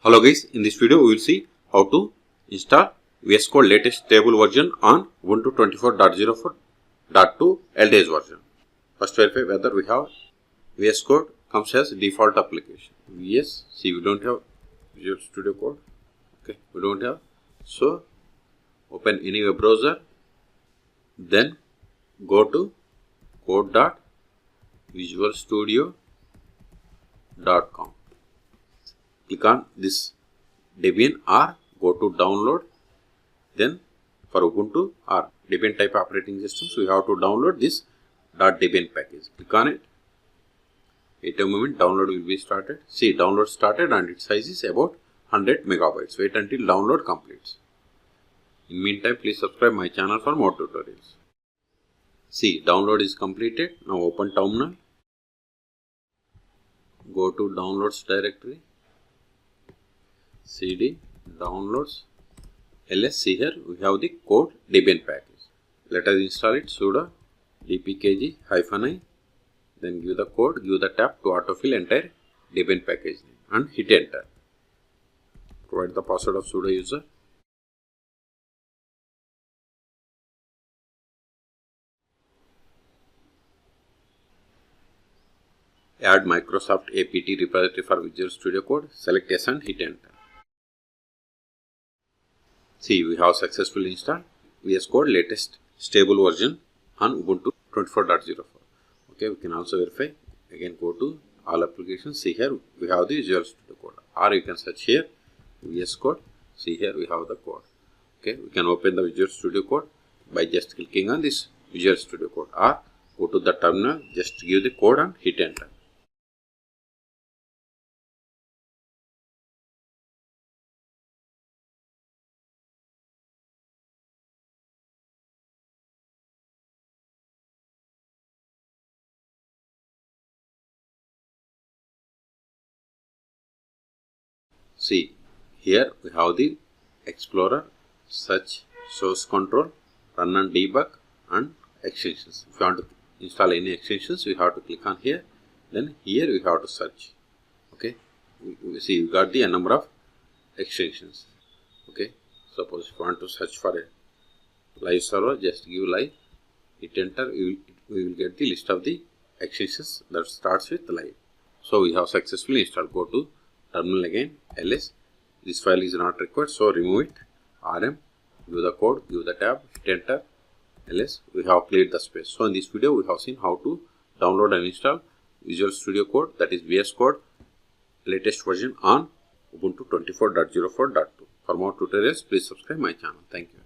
Hello guys, in this video we will see how to install VS Code latest stable version on Ubuntu 24.04.2 LTS version. First verify whether we have VS Code comes as default application. VS, see we don't have Visual Studio Code. Okay, we don't have. So open any web browser, then go to code.visualstudio.com. Click on this Debian or go to download. Then for Ubuntu or Debian type operating systems, we have to download this .debian package. Click on it. Wait a moment, download will be started. See, download started and its size is about 100 megabytes. Wait until download completes. In meantime, please subscribe my channel for more tutorials. See, download is completed. Now open terminal. Go to downloads directory. CD downloads ls. See here we have the code Debian package. Let us install it. Sudo dpkg-i, then give the code, give the tab to autofill entire Debian package name and hit enter. Provide the password of sudo user. Add Microsoft APT repository for Visual Studio Code. Select yes and hit enter. See, we have successfully installed VS Code latest stable version on Ubuntu 24.04. Okay, we can also verify. Again, go to all applications. See here, we have the Visual Studio Code. Or you can search here VS Code. See here, we have the code. Okay, we can open the Visual Studio Code by just clicking on this Visual Studio Code. Or go to the terminal, just give the code and hit enter. See, here we have the Explorer, Search, Source Control, Run and Debug and extensions. If you want to install any extensions, we have to click on here. Then here we have to search. Okay, we see we got the number of extensions. Okay, suppose if you want to search for a live server, just give live, hit enter. We will get the list of the extensions that starts with live. So we have successfully installed. Go to terminal again, ls. This file is not required, so remove it. rm, give the code, give the tab, hit enter, ls. We have cleared the space. So in this video, we have seen how to download and install Visual Studio Code, that is VS Code latest version on Ubuntu 24.04.2. For more tutorials, please subscribe my channel. Thank you.